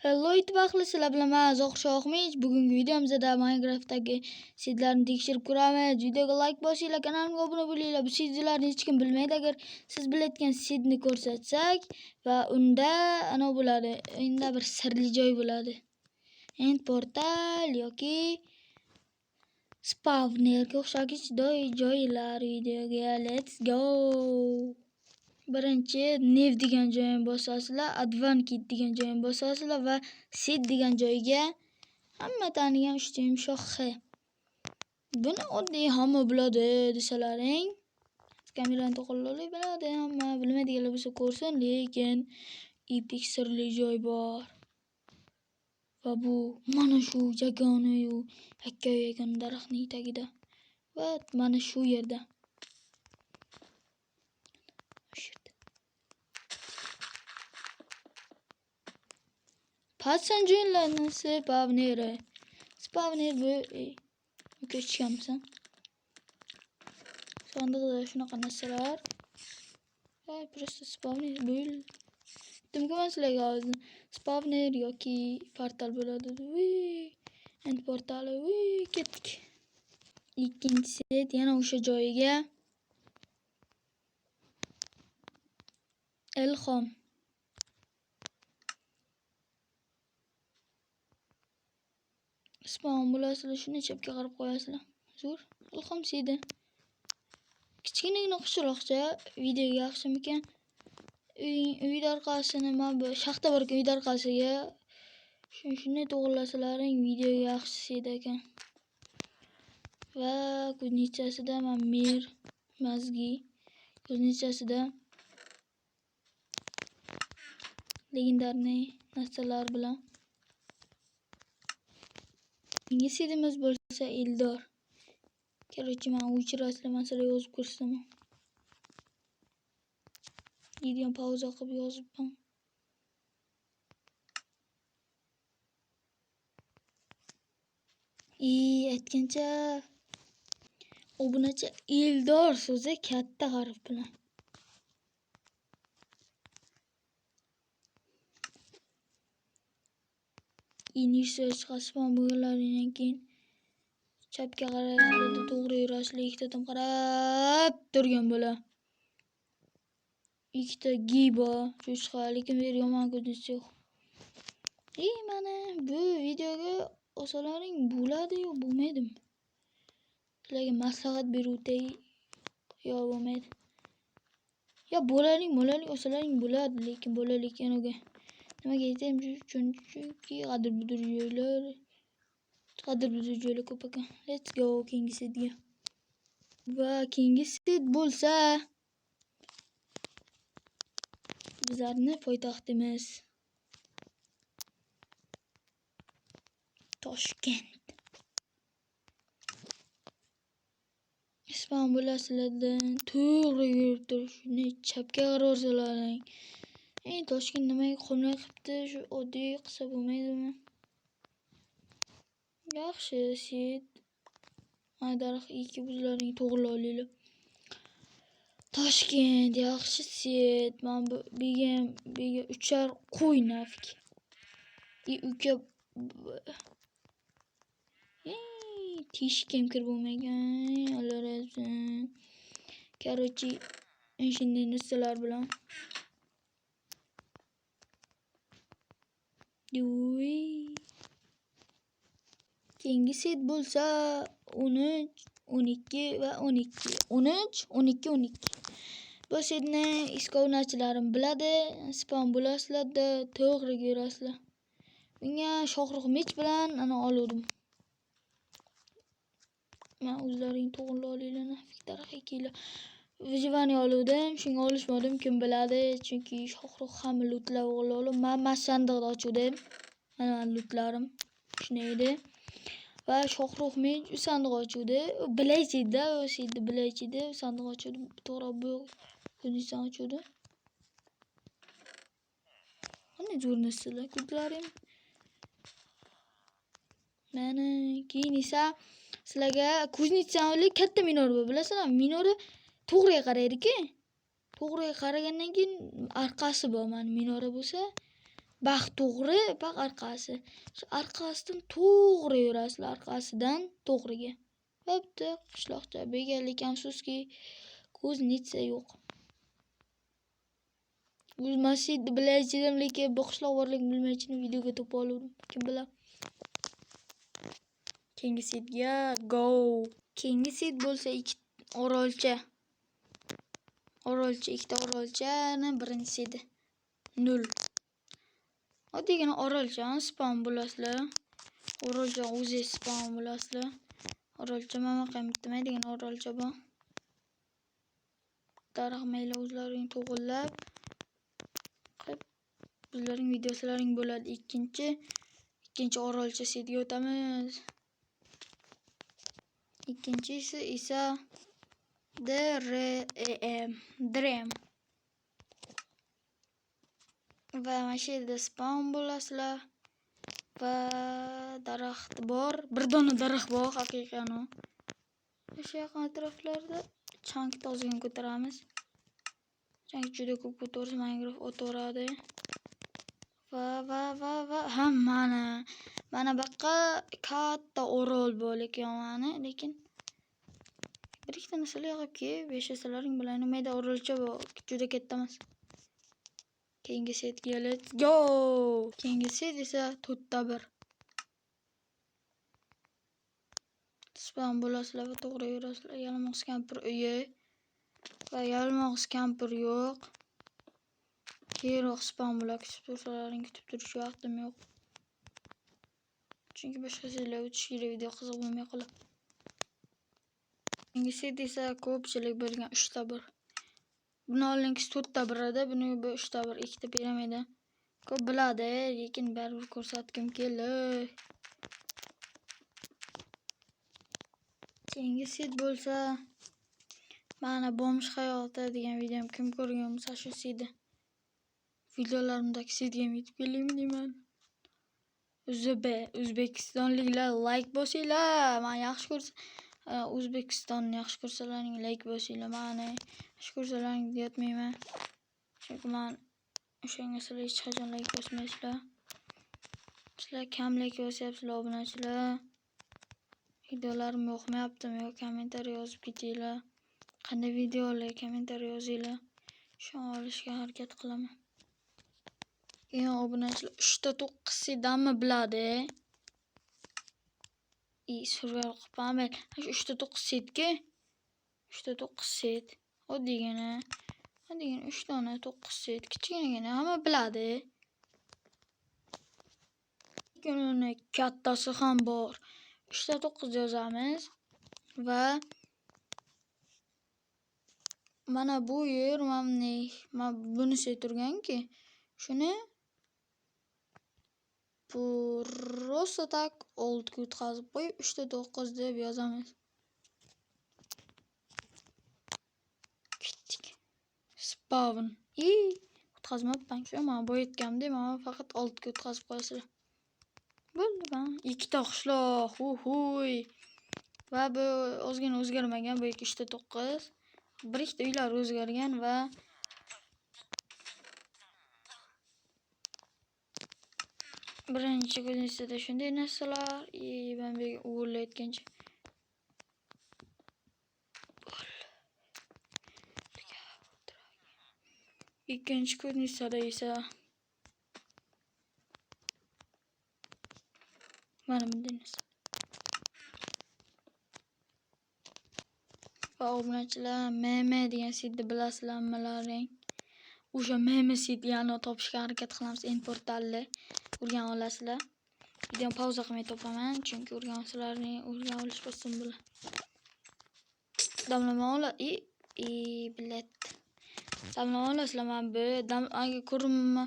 Hello ittifoqli, sizlar bilan men Zohir Shohmich. Bugungi videomizda Minecraftdagi seedlarni tekshirib ko'ramiz. Videoga like bosinglar, kanalimga obuna bo'linglar. Bu seedlarni hech kim bilmaydi. Agar siz bilayotgan seedni ko'rsatsak va unda ana bo'ladi. Unda bir sirli joy bo'ladi. End portal yoki spawnerga o'xshagan joylar videoga. Let's go. Birinchi Nev degan joyni bosasizlar, Advanced degan joyni bosasizlar va Seed degan joyga hamma tanigan 3 ta yumshoq X. Buni oddiy hamma biladi desalaring, kamerani to'g'rilolay biladi, hamma bilmaydiganlar bo'lsa ko'rsin, lekin epic sirli joy bor. Va bu mana shu yagona yakka-yagona daraxtning tagida. Va mana shu yerda. Patsan joylarni spawner bu ko'chganmisan. Sandiqda shunaqa narsalar. Просто spawner bo'l. Dimga sizlarga hozir spawner yoki portal bo'ladi. End portali ketdik. Ikkinchisi yana o'sha joyiga Ilhom. Spawn bo'lasizlar, shuni chapga qarab qo'yasizlar. Zo'r. Ilhom siydi. Kichkinagina qishloqcha videoga yaxshimikan? Uy orqasini men bu shaxta bor ekan, uy orqasiga shuni to'g'rilasalaring videoga yaxshi siydi ekan. Va kuznichasida men Mir, Mazgi, kuznichasida legendarniy narsalar bilan. Menga seedimiz bo'lsa Eldor. Короче, men o'chirasizlar, men sizlarga yozib ko'rsataman. Videoni pauza qilib yozibman. Aytgancha obunachi Eldor so'zi katta harf bilan. Inishga chiqasizlar bo'lganlaridan keyin chapga qarasizlar, to'g'ri yurasizlar, ikkitadan qarab turgan bo'la. Ikkita gibo cho'chqa, lekin bir yomon ko'rinishi yo'q. Mana bu videoga osalaring bo'ladi-yu, bo'lmaydimi? Sizlarga maslahat beruvday yo bo'lmaydi. Ya bo'laring osalaring bo'ladi, lekin bo'lalik enuga. Nimaga aytayim, chunki qadr-budur joylar ko'p ekan. Let's go keyingi setga. Va keyingi set bo'lsa bizlarni poytaxtimiz Toshkent. Spawn bo'lasizlardan to'g'ri yurib turishni chapga qarasizlaring. Toshkent nimaga qolmay qilibdi? Shu oddiy qilsa bo'lmaydimi? Yaxshi set. Daraxt ikki bizlarning to'g'ri olinglar. Toshkent yaxshi set. Men bu bega uchar qo'y nafik. Uka tishga kirib bo'lmagan. Alloh razı olsun. Короче, shunday narsalar bilan keyingi set bo'lsa 13, 12 va 12. 13, 12, 12. Bu setni iskovnachilarim biladi. Spawn bo'lasizlarda to'g'ri yurasizlar. Menga Shohruh Mech bilan ana oldim. Men o'zlaring to'g'ri olinglar, nafik daraxt ekinglar. Vijvani oldim, shunga olishmadim, kim biladi, chunki Shohruh ham lootlar olib, men sandiqni ochdim. Mana lootlarim shunday edi. Va Shohruh men sandiq ochuvdi. Bilaychida, o'sida bilaychida sandiq ochuvdi. To'g'ri bu kuznichani ochuvdi. Mana jo'rnasilar, kuzlarim. Mana keyin esa sizlarga kuznichani katta minora bor, bilasizlar? Minora to'g'riga qaraydi-ku. To'g'riga qaragandan keyin arqasi bor. Mana minora bo'lsa, baxt to'g'ri, baq orqasi. Shu orqasidan to'g'ri yurasizlar, orqasidan to'g'riga. Bo'pti, qishloqcha begalik afsuski ko'z nitsa yo'q. O'zmasini bilaychidim, lekin bu qishloq borligini bilmaychidim, videoga to'pa oldim. Kim biladi? Keyingi setga go. Keyingi set bo'lsa orolcha. Ikkita orolchani birinchi seti 0. Oddiygina orolcha spam bo'lasizlar. Orolcha o'zi spam bo'lasizlar. Orolcha mana qilmaydigan orolcha bu. Daraxt mayli o'zlaring to'g'irlab qilib bizlarning videolaring bo'ladi. Ikkinchi orolcha setiga o'tamiz. Ikkinchisi esa Dream. Va mana shu yerda spawn bo'lasizlar. Va daraxt bor. Bir dona daraxt bor haqiqatan. O'sha yaqin atroflarda chang tozligini ko'taramiz. Chang juda ko'p ko'tarsa Minecraft o'taveradi. Va mana buyoqqa katta orol bor ekan, lekin bir ikkita narsalar yig'ibki, yashasalaring bilan mayda orolcha bor, juda katta emas. Keyingi setga let's go. Keyingi set esa 4-1. Spam bo'lasizlar va to'g'ri yurasizlar. Yalmoq kampir uyi va yalmoq kampir yo'q. Keyinroq spam bo'lak kutib turish vaqtim yo'q. Chunki boshqa setlar o'tish kerak, video qiziq bo'lmay qoladi. Keyingi set esa ko'pchilik bilgan 3-1. Buni olingiz 4-1 edi, buni 3-1, ikkita piramida. Ko'p biladi, lekin baribir ko'rsatgim keldi. Keyingi set bo'lsa mana bomsh hayoti degan videom kim ko'rgan bo'lsa shu setda. Videolarimdagi setga yetib kelaymi deyman. O'zbekistonliklar like bosinglar. Men yaxshi ko'rsa O'zbekistonni yaxshi ko'rsalaring like bosinglar. Meni yaxshi ko'rsalaring deyotmayman. Chunki men o'shanga sizlar hech qachon like bosmaysizlar. Sizlar kam like bosyapsizlar, obunachilar. Videolarim yoqmayaptimi yo kommentariy yozib ketinglar. Qanday videolar kommentariy yozinglar. Shuni olishga harakat qilaman. Keyin obunachilar 3-9 setdanmi biladi. Survival qilib 3-9 setga 3-9 set. Oddiygina 3 dona 9 set. Kichkinagina hamma biladi. Lekin uni kattasi ham bor. 3-9 yozamiz va mana bu yer men buni turganki, shuni просто так oldga o'tkazib qo'yib 3-9 deb yozamiz. Ketdik. Spawn. O'tkazmabman. Shu men bo'yatgandim, men faqat oldga o'tkazib qo'yasizlar. Bo'ldi ben. Ikkita qishloq. Va bu ozgina o'zgarmagan, bu 3-9. Bir ikkita uylar o'zgargan va birinchi ko'rinishdagi shunday narsalar, men bu o'g'irlayotgancha. Ikkinchi ko'rinishda esa mana bunday narsa. Va obunachilar, meme degan setni bilasizlar hammalaring. O'sha meme setni topishga harakat qilamiz portalda. O'rgan olasizlar. Video pauza qilmay topaman, chunki o'rgan olish oson bo'ladi. Damlama oladi. Bilet. Damlama olasizlar, men bu agar ko'rinma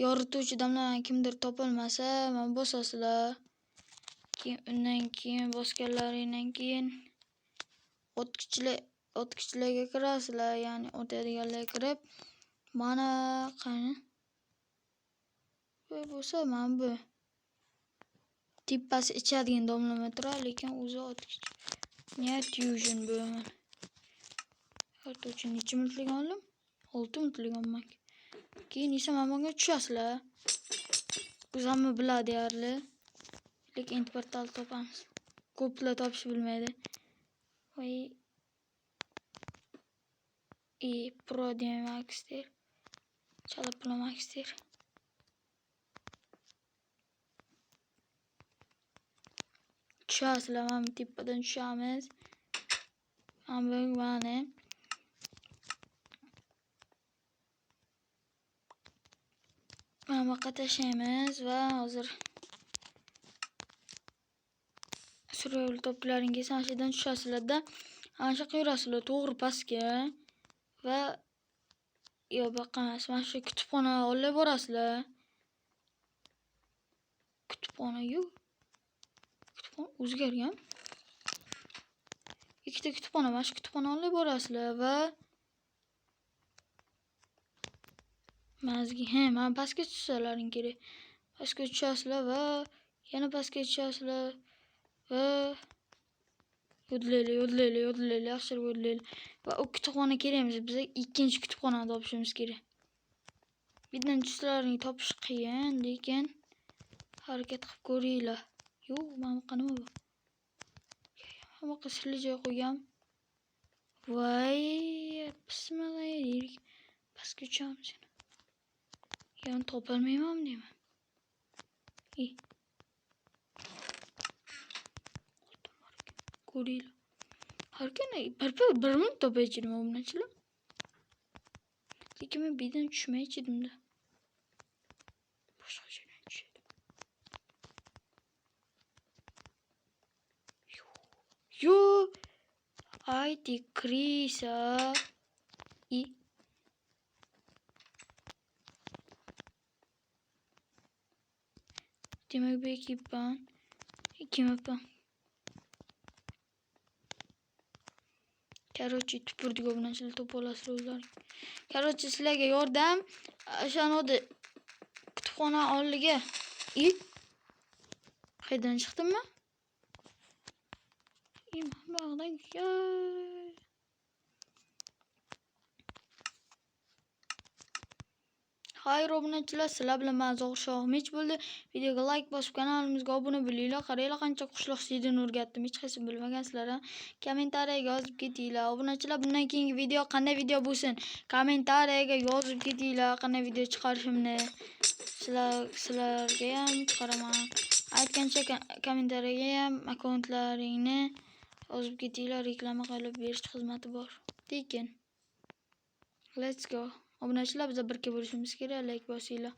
yorituvchi damlamani kimdir topolmasa, men bosasizlar. Undan keyin bosganlaringdan keyin o'tkichlarga kirasizlar, ya'ni o'tadiganlarga kirib, mana qani bu bo'lsa, men bu tippasi ichadigan damlama turadi, lekin o'zi o'tkich. Niyat fusion bu men. O'tuvchi necha minutlik oldim? 6 minutlik oldim. Keyin esa men bunga tushasizlar. O'zimni biladi deyarli. Lekin endi portal topamiz. Ko'plar topish bilmaydi. Voy. Pro demakdir. Chala pulamaxdir. Tushasizlar, mana tepadan tushamiz. Mana buyoqqa tashlaymiz va hozir survival toplaringiz ana shu yerdan tushasizlar-da. Ana shu yoqqa yurasizlar to'g'ri pastga va yo'q bu yoqqa emas, mana shu kutubxona olib borasizlar. Kutubxona yo'q. Kutubxona o'zgargan. Ikkita kutubxona, mana shu kutubxona olib borasizlar va mana pastga tushsalaring kerak. Pastga tushasizlar va yana pastga tushasizlar va yodlaylik, yaxshiroq yodlaylik. Va u kutubxona kerakmas, biz ikkinchi kutubxonani topishimiz kerak. Bittadan tushsalaring topish qiyin, lekin harakat qilib ko'ringlar. Yo'q, mana bu nima bu? Hamma sirli joy qo'ygan. Voy, bismillah. Pastga tushamiz. Yana topolmayman deyman. Ko'ringlar. Har kuni bir minut topaychidim obunachilar. Lekin men bidan tushmaychidimda. Boshqa joydan tushdim. Yo. Ay, ты крыса. Demek belki ben kimapman. Короче, tupurdik obunachilar topa olasizlar o'zlaring. Короче, sizlarga yordam o'shani kutubxona oldiga. Qayerdan chiqdimmi? Bog'dan Xayr obunachilar, sizlar bilan men Zohir Shohmich bo'ldi. Videoga like bosib kanalimizga obuna bo'linglar. Qaranglar qancha qushloq sidini o'rgatdim. Hech qaysi bilmagansizlar. Kommentariyaga yozib ketinglar. Obunachilar, bundan keyingi video qanday video bo'lsin? Kommentariyaga yozib ketinglar, qanday video chiqarishimni. Sizlarga ham chiqaraman. Aytgancha kommentariyaga ham akkauntlaringni yozib ketinglar, reklama qilib berish xizmati bor. Lekin let's go. Obunachilar, biz birga bo'lishimiz kerak. Like bosinglar.